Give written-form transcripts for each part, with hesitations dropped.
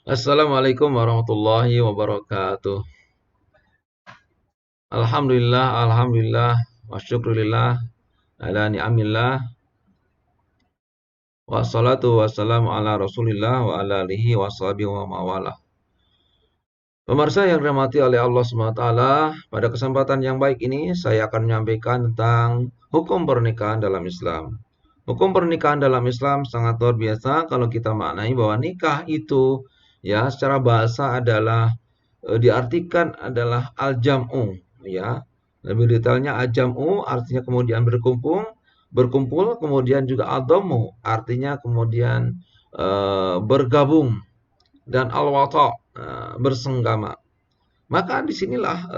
Assalamualaikum warahmatullahi wabarakatuh. Alhamdulillah, alhamdulillah, wa syukurillah, ala ni'amillah, wassalatu wassalamu ala rasulillah wa ala alihi wa sahbihi wa mawalah. Pemirsa yang dirahmati oleh Allah SWT, pada kesempatan yang baik ini saya akan menyampaikan tentang hukum pernikahan dalam Islam. Hukum pernikahan dalam Islam sangat luar biasa kalau kita maknai bahwa nikah itu ya secara bahasa adalah diartikan adalah al-jam'u ya. Lebih detailnya al-jam'u artinya kemudian berkumpul kemudian juga al-dhamu artinya kemudian bergabung dan al-wata bersenggama. Maka disinilah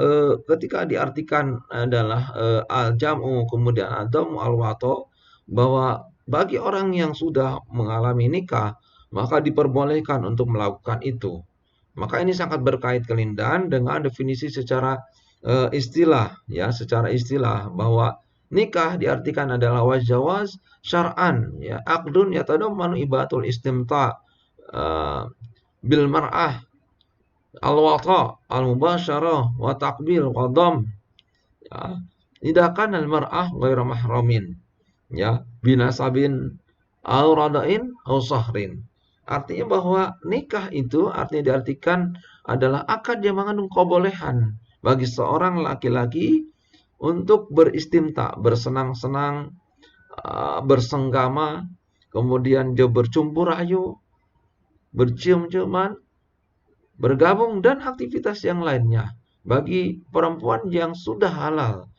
ketika diartikan adalah al-jam'u kemudian al-dhamu al-wata bahwa bagi orang yang sudah mengalami nikah maka diperbolehkan untuk melakukan itu. Maka ini sangat berkait kelindahan dengan definisi secara istilah ya, secara istilah bahwa nikah diartikan adalah wajawaz syar'an ya, aqdun yatadammanu ibatul istimta bil mar'ah al-wata al-mubasyarah wa taqbil qadam ya. Idakan al-mar'ah ghairu mahramin ya, binasabin au radain au sahrin. Artinya bahwa nikah itu artinya diartikan adalah akad yang mengandung kebolehan bagi seorang laki-laki untuk beristimta, bersenang-senang, bersenggama, kemudian dia bercumbu rayu, bercium-ciuman, bergabung dan aktivitas yang lainnya bagi perempuan yang sudah halal,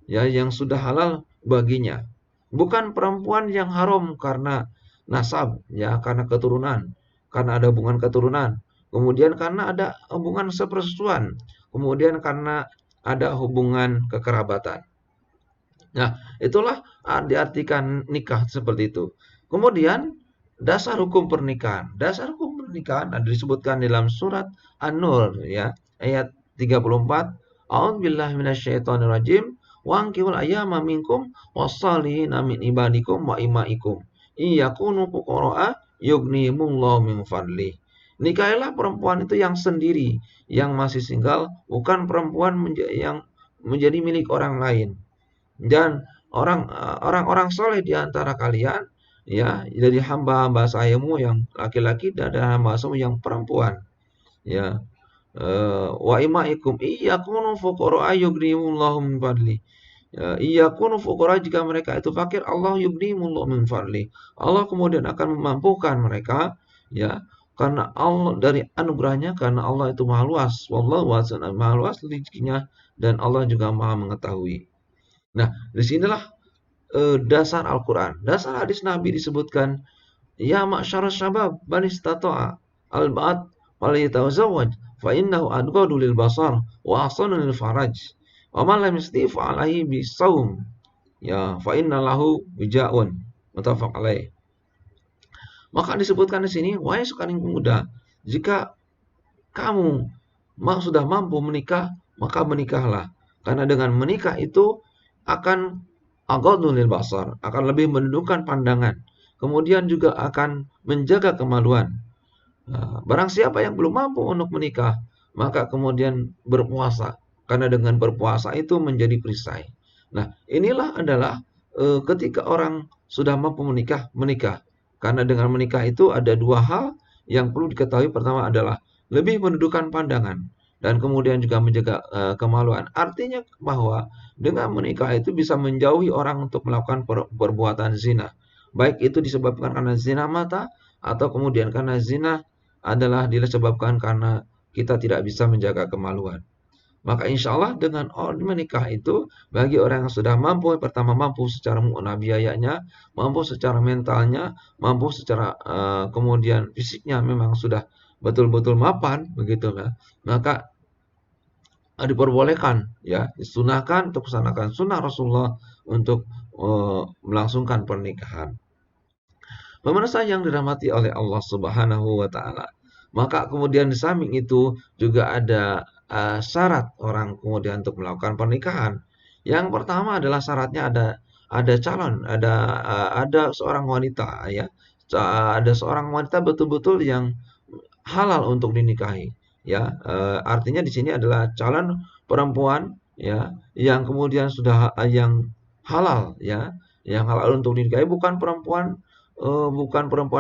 ya yang sudah halal baginya. Bukan perempuan yang haram karena nasab, ya karena keturunan, karena ada hubungan keturunan. Kemudian karena ada hubungan sepersetuan, kemudian karena ada hubungan kekerabatan. Nah, itulah diartikan nikah seperti itu. Kemudian dasar hukum pernikahan. Dasar hukum pernikahan ada disebutkan dalam surat An-Nur ya, ayat 34. A'udzubillahi minasyaitonirrajim. Wangkihul ayyama minkum wassalihina min ibadikum wa imaikum. Iyakunu fuqara'a yughnihimullahu min fadli. Nikahilah perempuan itu yang sendiri, yang masih single, bukan perempuan yang menjadi milik orang lain. Dan orang-orang soleh di antara kalian ya jadi hamba-hamba sayamu yang laki-laki dan ada hamba sayamu yang perempuan ya. Wa imaikum iyakunu fuqara yughnihimullahu min fadli. Iyakunu fuqara, jika mereka itu fakir, Allah yughnihimullahu min fadli, Allah kemudian akan memampukan mereka ya, karena Allah dari anugerahnya, karena Allah itu maha luas, wallahu wasi'un, maha luas rezekinya, dan Allah juga maha mengetahui. Nah, disinilah dasar Al-Quran. Dasar hadis Nabi disebutkan, ya ma'syarus syabab man istata'a al-ba'at falyatazawwaj fa innahu adghadu lil basar wa ahsanu lil faraj. Wa man lam yastati' fa alaihi bisawm. Ya, fa inna lahu wija'un. Muttafaq alaih. Maka disebutkan di sini, wahai sekalian pemuda, jika kamu sudah mampu menikah, maka menikahlah. Karena dengan menikah itu akan aghaddu lil basar, akan lebih menundukkan pandangan. Kemudian juga akan menjaga kemaluan. Nah, barang siapa yang belum mampu untuk menikah, maka kemudian berpuasa. Karena dengan berpuasa itu menjadi perisai. Nah, inilah adalah ketika orang sudah mampu menikah, menikah. Karena dengan menikah itu ada dua hal yang perlu diketahui. Pertama adalah lebih menundukkan pandangan dan kemudian juga menjaga kemaluan. Artinya bahwa dengan menikah itu bisa menjauhi orang untuk melakukan perbuatan zina. Baik itu disebabkan karena zina mata atau kemudian karena zina adalah disebabkan karena kita tidak bisa menjaga kemaluan. Maka insya Allah dengan menikah itu bagi orang yang sudah mampu, pertama mampu secara biayanya, mampu secara mentalnya, mampu secara kemudian fisiknya memang sudah betul-betul mapan begitu kan. Maka diperbolehkan ya, disunahkan untuk melaksanakan sunnah Rasulullah untuk melangsungkan pernikahan. Pemirsa yang dirahmati oleh Allah Subhanahu wa taala. Maka kemudian di samping itu juga ada syarat orang kemudian untuk melakukan pernikahan. Yang pertama adalah syaratnya ada calon, ada seorang wanita ya, ada seorang wanita betul-betul yang halal untuk dinikahi, ya. Artinya di sini adalah calon perempuan, ya, yang kemudian sudah yang halal, ya, yang halal untuk dinikahi, bukan perempuan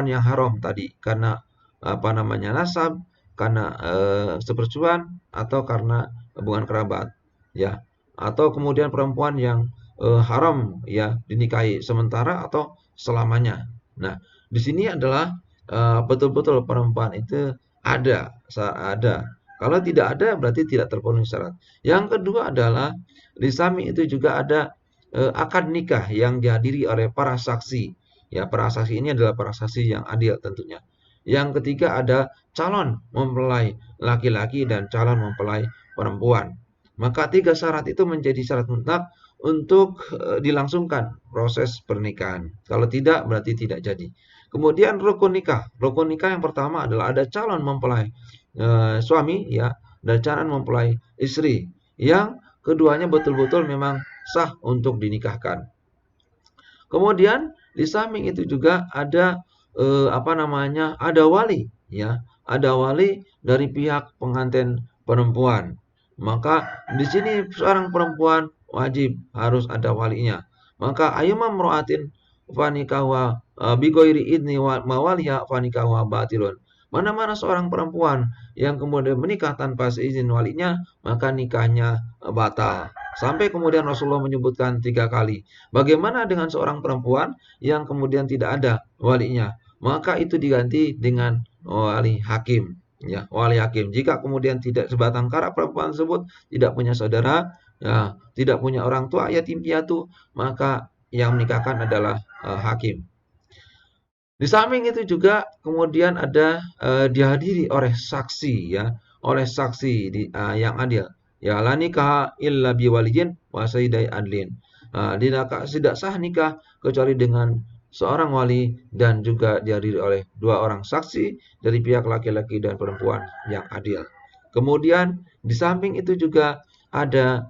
yang haram tadi karena apa namanya nasab, karena sepersuan atau karena hubungan kerabat, ya, atau kemudian perempuan yang haram ya dinikahi sementara atau selamanya. Nah, di sini adalah betul-betul perempuan itu ada. Kalau tidak ada berarti tidak terpenuhi syarat. Yang kedua adalah di samping itu juga ada akad nikah yang dihadiri oleh para saksi. Ya, para saksi ini adalah para saksi yang adil tentunya. Yang ketiga ada calon mempelai laki-laki dan calon mempelai perempuan. Maka tiga syarat itu menjadi syarat mutlak untuk dilangsungkan proses pernikahan. Kalau tidak berarti tidak jadi. Kemudian rukun nikah. Rukun nikah yang pertama adalah ada calon mempelai suami ya dan calon mempelai istri yang keduanya betul-betul memang sah untuk dinikahkan. Kemudian di samping itu juga ada apa namanya? Ada wali ya. Ada wali dari pihak pengantin perempuan. Maka di sini seorang perempuan wajib harus ada walinya. Maka ayyuma imra'atin fanikaha bighairi idni mawaliha fanikaha batilun. Mana-mana seorang perempuan yang kemudian menikah tanpa seizin walinya, maka nikahnya batal. Sampai kemudian Rasulullah menyebutkan 3 kali. Bagaimana dengan seorang perempuan yang kemudian tidak ada walinya? Maka itu diganti dengan wali hakim. Ya, wali hakim. Jika kemudian tidak sebatang kara perempuan tersebut tidak punya saudara, ya, tidak punya orang tua, yatim piatu, maka yang menikahkan adalah hakim. Di samping itu juga kemudian ada dihadiri oleh saksi ya, oleh saksi yang adil. Ya la nikah illa biwaliyin wa sayyidai adlin. Tidak sah nikah kecuali dengan seorang wali dan juga dihadiri oleh 2 orang saksi dari pihak laki-laki dan perempuan yang adil. Kemudian di samping itu juga ada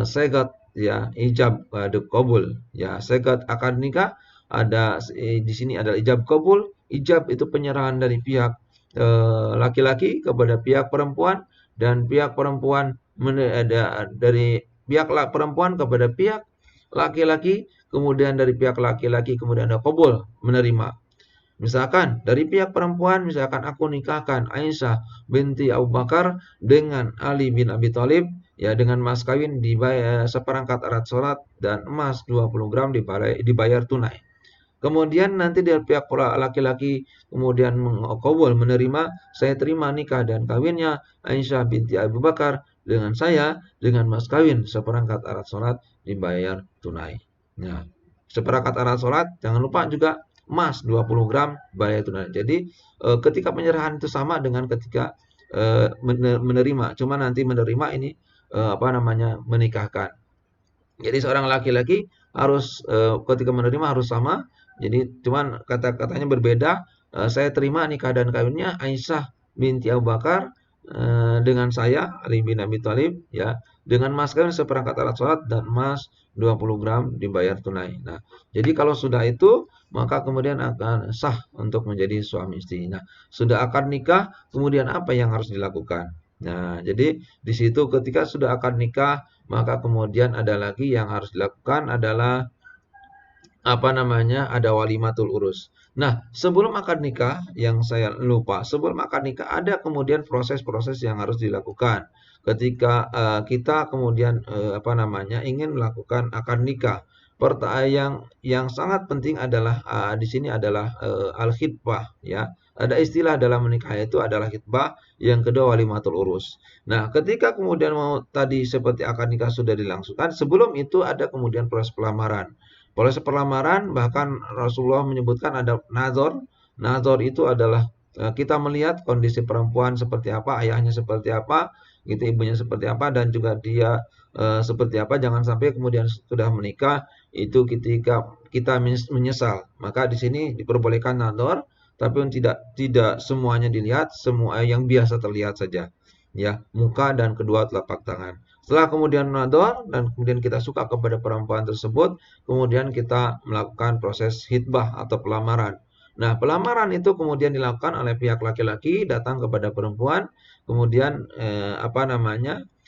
segat ya, ijab qabul ya, segat akad nikah ada di sini ada ijab kabul. Ijab itu penyerahan dari pihak laki-laki kepada pihak perempuan dan pihak perempuan dari pihak perempuan kepada pihak laki-laki, kemudian dari pihak laki-laki kemudian ada kabul menerima. Misalkan dari pihak perempuan, misalkan aku nikahkan Aisyah binti Abu Bakar dengan Ali bin Abi Thalib, ya dengan mas kawin dibayar seperangkat alat sholat dan emas 20 gram dibayar tunai. Kemudian nanti dari pihak laki-laki kemudian mengqabul menerima, saya terima nikah dan kawinnya Aisyah binti Abu Bakar dengan saya dengan mas kawin seperangkat alat sholat dibayar tunai. Nah, seperangkat alat sholat jangan lupa juga emas 20 gram bayar tunai. Jadi ketika penyerahan itu sama dengan ketika menerima, cuma nanti menerima ini apa namanya menikahkan. Jadi seorang laki-laki harus ketika menerima harus sama. Jadi cuman kata-katanya berbeda. Saya terima nikah dan kawinnya Aisyah binti Abu Bakar dengan saya Ali bin Abi Thalib ya dengan mas kawin seperangkat alat sholat dan emas 20 gram dibayar tunai. Nah, jadi kalau sudah itu maka kemudian akan sah untuk menjadi suami istri. Nah, sudah akad nikah, kemudian apa yang harus dilakukan? Nah, jadi di situ ketika sudah akad nikah, maka kemudian ada lagi yang harus dilakukan adalah apa namanya? Ada walimatul urus. Nah, sebelum akad nikah yang saya lupa, sebelum akad nikah ada kemudian proses-proses yang harus dilakukan. Ketika kita kemudian apa namanya? Ingin melakukan akad nikah. Yang sangat penting adalah di sini adalah al-khitbah ya. Ada istilah dalam menikah itu adalah khitbah, yang kedua walimatul urus. Nah, ketika kemudian mau tadi seperti akad nikah sudah dilangsungkan, sebelum itu ada kemudian proses pelamaran. Proses pelamaran bahkan Rasulullah menyebutkan ada nazar. Nazar itu adalah kita melihat kondisi perempuan seperti apa, ayahnya seperti apa, gitu, ibunya seperti apa, dan juga dia seperti apa. Jangan sampai kemudian sudah menikah itu ketika kita menyesal. Maka di sini diperbolehkan nazar, tapi tidak semuanya dilihat, semua yang biasa terlihat saja. Ya, muka dan kedua telapak tangan. Setelah kemudian nazar dan kemudian kita suka kepada perempuan tersebut, kemudian kita melakukan proses hitbah atau pelamaran. Nah, pelamaran itu kemudian dilakukan oleh pihak laki-laki datang kepada perempuan, kemudian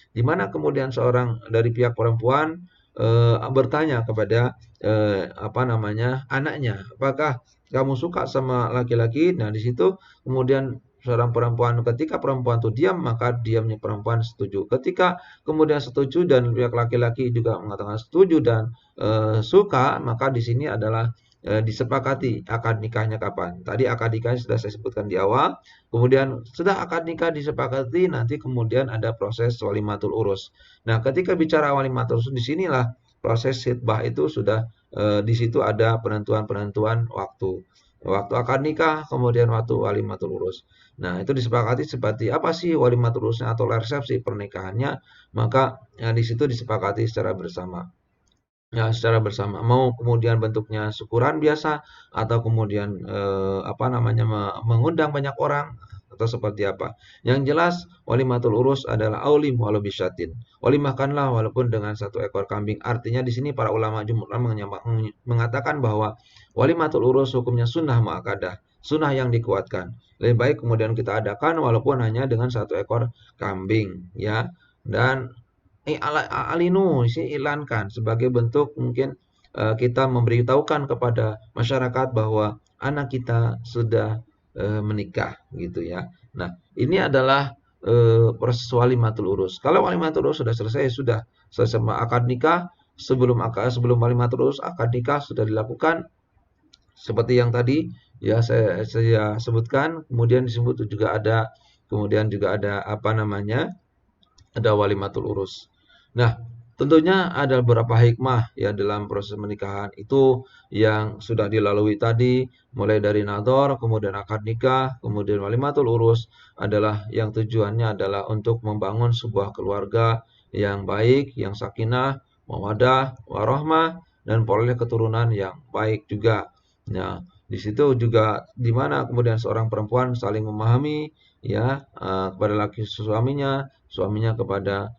di mana kemudian seorang dari pihak perempuan bertanya kepada anaknya, apakah kamu suka sama laki-laki? Nah, di situ kemudian seorang perempuan, ketika perempuan itu diam, maka diamnya perempuan setuju. Ketika kemudian setuju dan pihak laki-laki juga mengatakan setuju dan suka, maka di sini adalah disepakati akad nikahnya kapan. Tadi akad nikahnya sudah saya sebutkan di awal. Kemudian sudah akad nikah disepakati, nanti kemudian ada proses walimatul urus. Nah, ketika bicara walimatul urus, disinilah proses khitbah itu sudah di situ ada penentuan-penentuan waktu. Waktu akad nikah, kemudian waktu walimatul urus. Nah, itu disepakati seperti apa sih walimatul urusnya atau resepsi pernikahannya, maka di situ disepakati secara bersama. Ya, secara bersama. Mau kemudian bentuknya syukuran biasa atau kemudian mengundang banyak orang atau seperti apa. Yang jelas walimatul urus adalah aulim walau bisyatin. Walimahkanlah walaupun dengan satu ekor kambing. Artinya di sini para ulama jumhur mengatakan bahwa walimatul urus hukumnya sunnah muakkadah, sunnah yang dikuatkan. Lebih baik kemudian kita adakan walaupun hanya dengan satu ekor kambing, ya. Dan alinu sih iklankan sebagai bentuk mungkin kita memberitahukan kepada masyarakat bahwa anak kita sudah menikah gitu ya. Nah, ini adalah proses walimatul urus. Kalau walimatul urus sudah selesai, sudah selesai akad nikah, sebelum walimatul urus akad nikah sudah dilakukan seperti yang tadi ya saya sebutkan, kemudian disebut juga ada ada walimatul urus. Nah, tentunya ada beberapa hikmah ya dalam proses pernikahan itu yang sudah dilalui tadi, mulai dari nador, kemudian akad nikah, kemudian walimatul urus adalah yang tujuannya adalah untuk membangun sebuah keluarga yang baik, yang sakinah, mawadah, warahmah, dan peroleh keturunan yang baik juga. Nah, di situ juga di mana kemudian seorang perempuan saling memahami ya kepada laki suaminya, suaminya kepada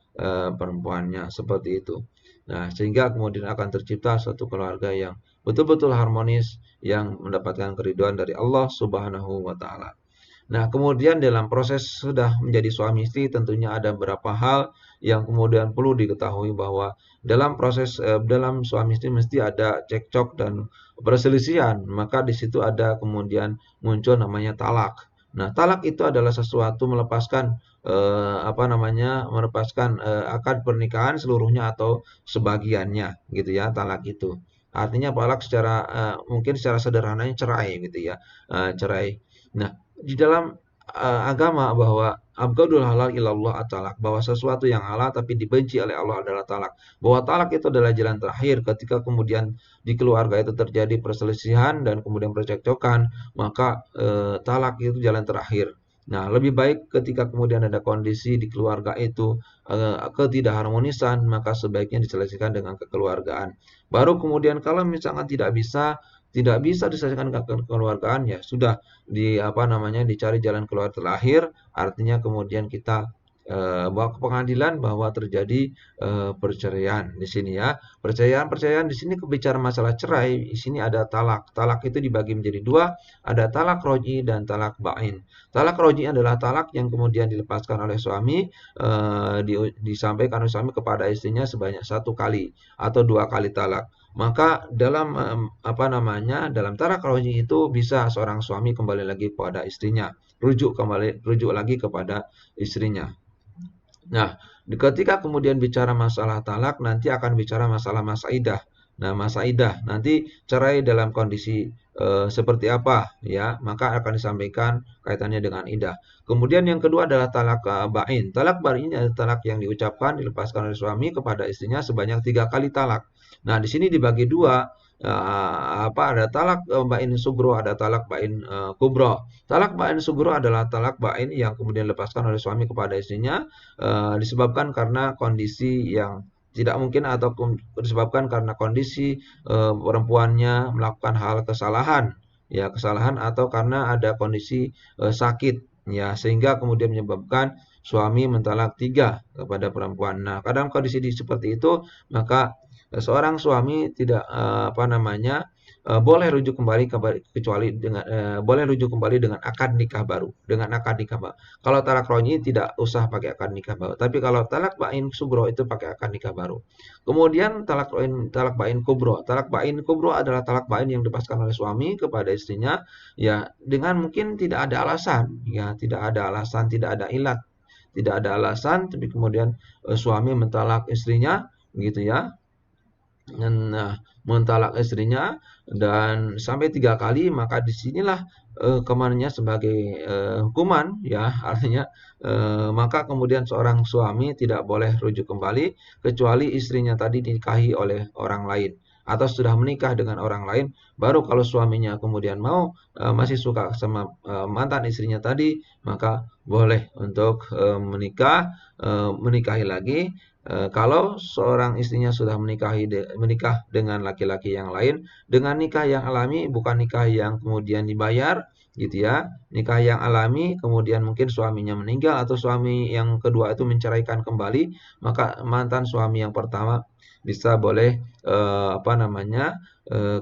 perempuannya seperti itu. Nah, sehingga kemudian akan tercipta suatu keluarga yang betul-betul harmonis yang mendapatkan keridhaan dari Allah Subhanahu wa taala. Nah, kemudian dalam proses sudah menjadi suami istri tentunya ada beberapa hal yang kemudian perlu diketahui bahwa dalam proses dalam suami istri mesti ada cekcok dan perselisihan, maka di situ ada kemudian muncul namanya talak. Nah, talak itu adalah sesuatu melepaskan akad pernikahan seluruhnya atau sebagiannya gitu ya, talak itu. Artinya talak secara mungkin secara sederhananya cerai gitu ya, cerai. Nah, di dalam agama bahwa abghadul halal ilallah at-talak, bahwa sesuatu yang halal tapi dibenci oleh Allah adalah talak. Bahwa talak itu adalah jalan terakhir ketika kemudian di keluarga itu terjadi perselisihan dan kemudian percekcokan, maka talak itu jalan terakhir. Nah, lebih baik ketika kemudian ada kondisi di keluarga itu ketidakharmonisan, maka sebaiknya diselesaikan dengan kekeluargaan. Baru kemudian kalau misalkan tidak bisa diselesaikan kekeluargaan, ya sudah dicari jalan keluar terakhir, artinya kemudian kita bawa ke pengadilan bahwa terjadi perceraian di sini ya. Perceraian di sini bicara masalah cerai, di sini ada talak. Talak itu dibagi menjadi dua, ada talak roji dan talak bain. Talak roji adalah talak yang kemudian dilepaskan oleh suami, disampaikan oleh suami kepada istrinya sebanyak satu kali atau dua kali talak. Maka dalam dalam talak roji itu bisa seorang suami kembali lagi kepada istrinya, rujuk lagi kepada istrinya. Nah, ketika kemudian bicara masalah talak, nanti akan bicara masalah masa idah. Nah, masa idah nanti cerai dalam kondisi seperti apa ya, maka akan disampaikan kaitannya dengan idah. Kemudian yang kedua adalah talak bain. Talak bain adalah talak yang diucapkan dilepaskan oleh suami kepada istrinya sebanyak 3 kali talak. Nah, di sini dibagi dua, ada talak bain sugro, ada talak bain kubro. Talak bain sugro adalah talak bain yang kemudian dilepaskan oleh suami kepada istrinya disebabkan karena kondisi yang tidak mungkin atau disebabkan karena kondisi perempuannya melakukan hal kesalahan, ya kesalahan atau karena ada kondisi sakit, ya sehingga kemudian menyebabkan suami mentalak 3 kepada perempuan. Nah, kadang kondisi seperti itu, maka seorang suami tidak boleh rujuk kembali kecuali dengan boleh rujuk kembali dengan akad nikah baru, dengan akad nikah baru. Kalau talak roj'i tidak usah pakai akad nikah baru. Tapi kalau talak bain sugro itu pakai akad nikah baru. Kemudian talak bain kubro. Talak bain kubro adalah talak bain yang dipaskan oleh suami kepada istrinya ya dengan mungkin tidak ada alasan, ya tidak ada alasan, tidak ada ilat, tidak ada alasan, tapi kemudian suami mentalak istrinya gitu ya. Nah, mentalak istrinya dan sampai 3 kali, maka disinilah kemannya sebagai hukuman ya artinya maka kemudian seorang suami tidak boleh rujuk kembali kecuali istrinya tadi dinikahi oleh orang lain atau sudah menikah dengan orang lain, baru kalau suaminya kemudian mau masih suka sama mantan istrinya tadi, maka boleh untuk menikahi lagi. Kalau seorang istrinya sudah menikah dengan laki-laki yang lain dengan nikah yang alami, bukan nikah yang kemudian dibayar gitu ya, nikah yang alami kemudian mungkin suaminya meninggal atau suami yang kedua itu menceraikan kembali, maka mantan suami yang pertama bisa boleh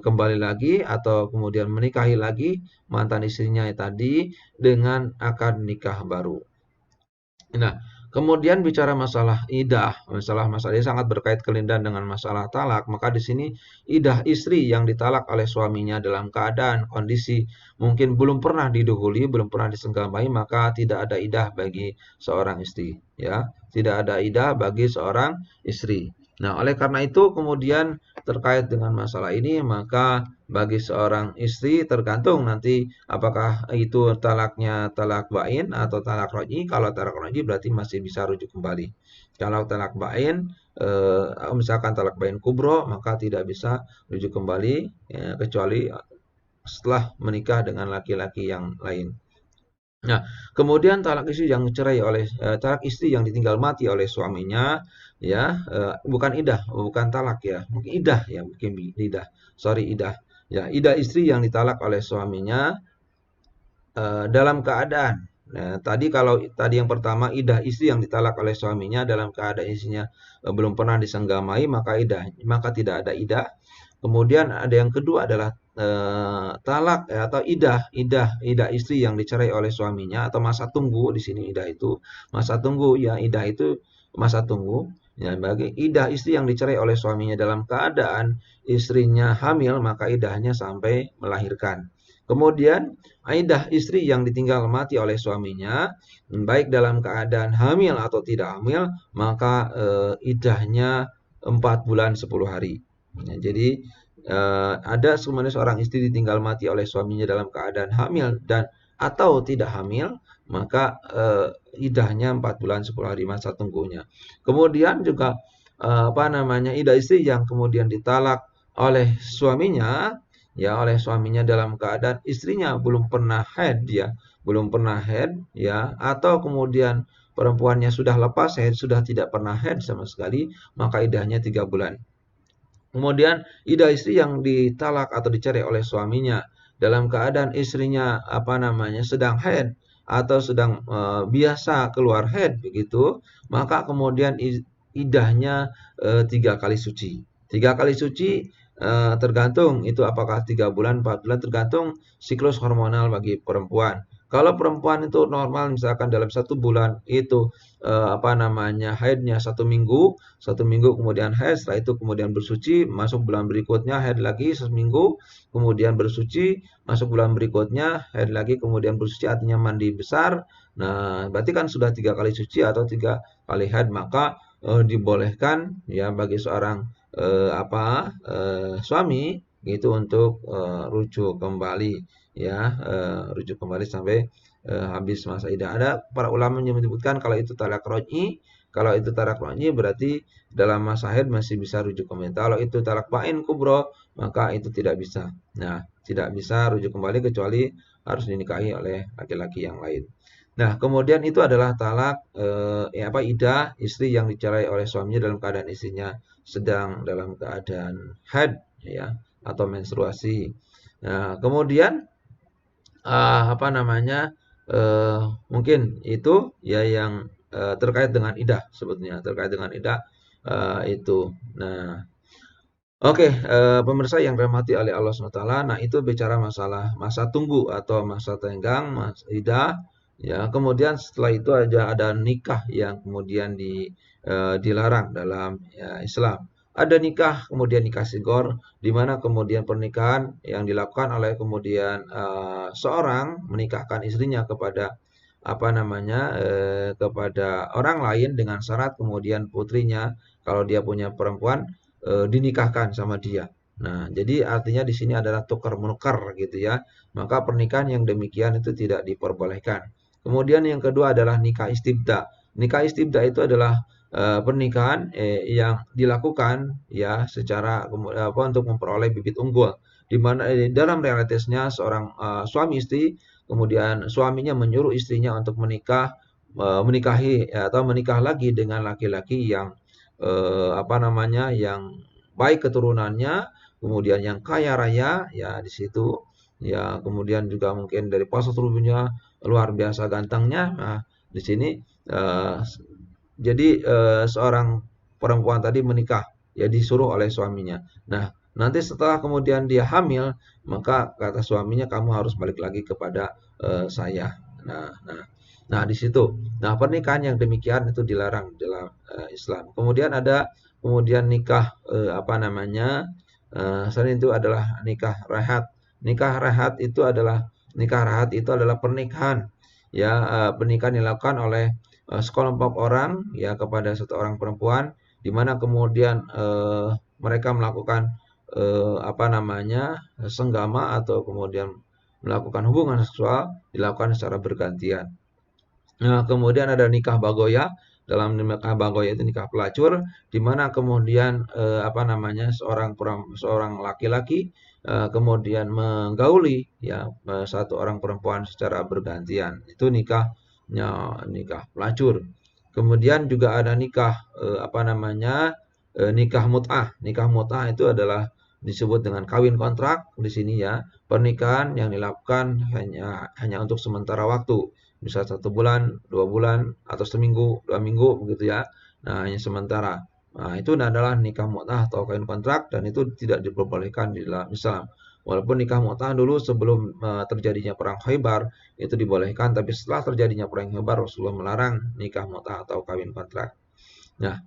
kembali lagi atau kemudian menikahi lagi mantan istrinya tadi dengan akad nikah baru. Nah, kemudian bicara masalah idah, masalah ini sangat berkait kelindahan dengan masalah talak. Maka di sini idah istri yang ditalak oleh suaminya dalam keadaan kondisi mungkin belum pernah diduhuli, belum pernah disenggamai, maka tidak ada idah bagi seorang istri, ya. Tidak ada idah bagi seorang istri. Nah, oleh karena itu kemudian terkait dengan masalah ini, maka bagi seorang istri tergantung nanti apakah itu talaknya talak bain atau talak roj'i. Kalau talak roj'i berarti masih bisa rujuk kembali. Kalau talak bain, misalkan talak bain kubro, maka tidak bisa rujuk kembali ya, kecuali setelah menikah dengan laki-laki yang lain. Nah, kemudian talak istri yang ditinggal mati oleh suaminya, ya, bukan idah, bukan talak ya, mungkin idah ya, mungkin idah, sorry idah, ya, idah istri yang ditalak oleh suaminya dalam keadaan. Nah, tadi yang pertama idah istri yang ditalak oleh suaminya dalam keadaan istrinya belum pernah disenggamai, maka tidak ada idah. Kemudian ada yang kedua adalah talak atau idah istri yang dicerai oleh suaminya atau masa tunggu di sini idah itu masa tunggu ya idah itu masa tunggu ya bagi idah istri yang dicerai oleh suaminya dalam keadaan istrinya hamil maka idahnya sampai melahirkan. Kemudian idah istri yang ditinggal mati oleh suaminya baik dalam keadaan hamil atau tidak hamil maka idahnya 4 bulan 10 hari. Ya, jadi ada seorang istri ditinggal mati oleh suaminya dalam keadaan hamil dan atau tidak hamil, maka idahnya 4 bulan 10 hari masa tunggunya. Kemudian juga idah istri yang kemudian ditalak oleh suaminya, ya oleh suaminya dalam keadaan istrinya belum pernah haid ya, belum pernah haid ya, atau kemudian perempuannya sudah lepas haid, sudah tidak pernah haid sama sekali, maka idahnya 3 bulan. Kemudian idah istri yang ditalak atau dicerai oleh suaminya dalam keadaan istrinya sedang haid atau sedang biasa keluar haid begitu, maka kemudian idahnya 3 kali suci. 3 kali suci tergantung itu apakah 3 bulan 4 bulan tergantung siklus hormonal bagi perempuan. Kalau perempuan itu normal misalkan dalam 1 bulan itu haidnya 1 minggu kemudian haid, setelah itu kemudian bersuci, masuk bulan berikutnya haid lagi 1 minggu, kemudian bersuci, masuk bulan berikutnya haid lagi, kemudian bersuci artinya mandi besar. Nah, berarti kan sudah 3 kali suci atau 3 kali haid, maka dibolehkan ya bagi seorang suami itu untuk rujuk kembali ya, rujuk kembali sampai habis masa idah. Ada para ulama yang menyebutkan kalau itu talak roj'i, berarti dalam masa haid masih bisa rujuk kembali. Kalau itu talak bain kubro, maka itu tidak bisa. Nah, tidak bisa rujuk kembali kecuali harus dinikahi oleh laki-laki yang lain. Nah, kemudian itu adalah talak idah istri yang dicerai oleh suaminya dalam keadaan istrinya sedang dalam keadaan haid ya atau menstruasi. Nah, kemudian mungkin itu ya yang terkait dengan idah sebetulnya terkait dengan idah itu. Nah, Oke, pemirsa yang dirahmati oleh Allah SWT, nah itu bicara masalah masa tunggu atau masa tenggang, masa idah, ya. Kemudian setelah itu ada nikah yang kemudian dilarang dalam ya, Islam. Ada nikah, kemudian nikah sigor, di mana kemudian pernikahan yang dilakukan oleh kemudian seorang menikahkan istrinya kepada apa namanya kepada orang lain dengan syarat kemudian putrinya kalau dia punya perempuan dinikahkan sama dia. Nah, jadi artinya di sini adalah tukar menukar gitu ya. Maka pernikahan yang demikian itu tidak diperbolehkan. Kemudian yang kedua adalah nikah istibda. Nikah istibda itu adalah pernikahan yang dilakukan ya secara apa untuk memperoleh bibit unggul. Di mana dalam realitasnya seorang suami istri kemudian suaminya menyuruh istrinya untuk menikahi ya, atau menikah lagi dengan laki-laki yang apa namanya yang baik keturunannya, kemudian yang kaya raya ya di situ. Ya, kemudian juga mungkin dari postur tubuhnya luar biasa gantengnya. Nah, di sini eh, jadi seorang perempuan tadi menikah ya disuruh oleh suaminya. Nah, nanti setelah kemudian dia hamil, maka kata suaminya kamu harus balik lagi kepada saya. Nah, nah, nah di situ. Nah, pernikahan yang demikian itu dilarang dalam Islam. Kemudian ada kemudian nikah apa namanya? Selain itu adalah nikah rehat. Nikah rehat itu adalah pernikahan ya pernikahan dilakukan oleh sekelompok orang ya kepada satu orang perempuan di mana kemudian mereka melakukan apa namanya senggama atau kemudian melakukan hubungan seksual dilakukan secara bergantian. Nah, kemudian ada nikah bagoya. Dalam nikah bagoya itu nikah pelacur, di mana kemudian apa namanya seorang laki-laki kemudian menggauli ya satu orang perempuan secara bergantian. Itu nikah pelacur. Kemudian juga ada nikah apa namanya nikah mut'ah. Nikah mut'ah itu adalah disebut dengan kawin kontrak di sini ya. Pernikahan yang dilakukan hanya untuk sementara waktu bisa 1 bulan, 2 bulan, atau seminggu, 2 minggu begitu ya. Nah, hanya sementara. Nah, itu adalah nikah mut'ah atau kawin kontrak dan itu tidak diperbolehkan di dalam Islam. Walaupun nikah mut'ah dulu sebelum terjadinya perang Khaybar itu dibolehkan, tapi setelah terjadinya perang Khaybar Rasulullah melarang nikah mut'ah atau kawin kontrak. Nah,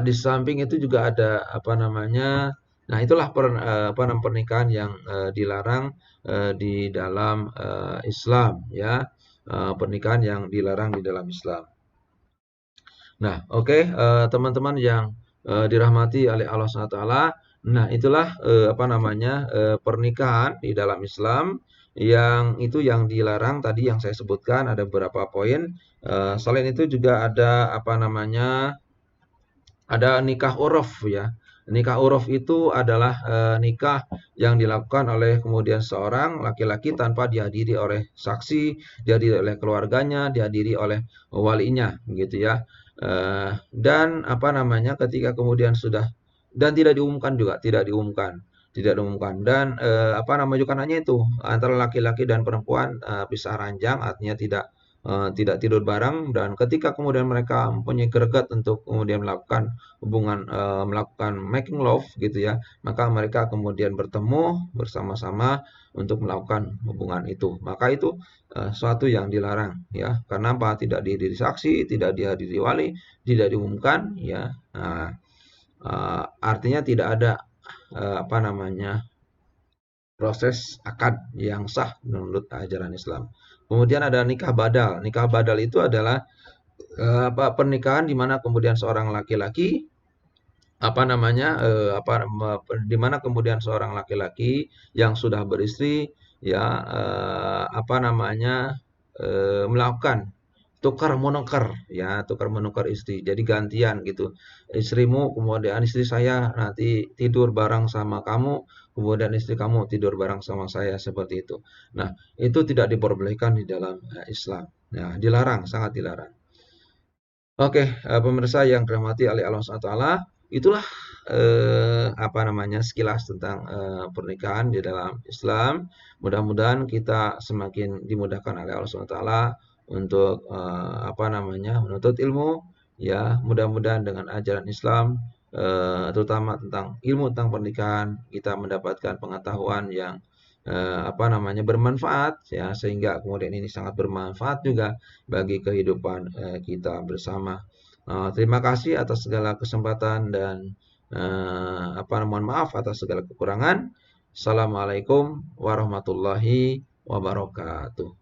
di samping itu juga ada apa namanya, nah itulah apa namanya pernikahan yang dilarang di dalam Islam ya, pernikahan yang dilarang di dalam Islam. Nah, oke teman-teman yang dirahmati oleh Allah SWT. Nah, itulah apa namanya pernikahan di dalam Islam yang itu yang dilarang tadi yang saya sebutkan ada beberapa poin. Selain itu juga ada apa namanya ada nikah uruf ya. Nikah uruf itu adalah nikah yang dilakukan oleh kemudian seorang laki-laki tanpa dihadiri oleh saksi, dihadiri oleh keluarganya, dihadiri oleh walinya, gitu ya. Dan apa namanya ketika kemudian sudah dan tidak diumumkan juga, tidak diumumkan dan apa namanya juga hanya itu antara laki-laki dan perempuan pisah ranjang artinya tidak tidur bareng dan ketika kemudian mereka mempunyai greget untuk kemudian melakukan making love gitu ya, maka mereka kemudian bertemu bersama-sama untuk melakukan hubungan itu. Maka itu suatu yang dilarang ya. Karena apa? Tidak dihadiri saksi, tidak dihadiri wali, tidak diumumkan ya. Nah, artinya tidak ada apa namanya proses akad yang sah menurut ajaran Islam. Kemudian ada nikah badal. Nikah badal itu adalah apa pernikahan di mana kemudian seorang laki-laki apa namanya di mana kemudian seorang laki-laki yang sudah beristri ya apa namanya melakukan tukar menukar istri jadi gantian gitu istrimu kemudian istri saya nanti tidur bareng sama kamu kemudian istri kamu tidur bareng sama saya seperti itu. Nah itu tidak diperbolehkan di dalam Islam. Nah dilarang, sangat dilarang. Oke, pemirsa yang dirahmati oleh Allah SWT, itulah apa namanya sekilas tentang pernikahan di dalam Islam. Mudah-mudahan kita semakin dimudahkan oleh Allah SWT untuk apa namanya menuntut ilmu. Ya, mudah-mudahan dengan ajaran Islam terutama tentang ilmu tentang pendidikan, kita mendapatkan pengetahuan yang bermanfaat ya, sehingga kemudian ini sangat bermanfaat juga bagi kehidupan kita bersama. Terima kasih atas segala kesempatan dan mohon maaf atas segala kekurangan. Assalamualaikum warahmatullahi wabarakatuh.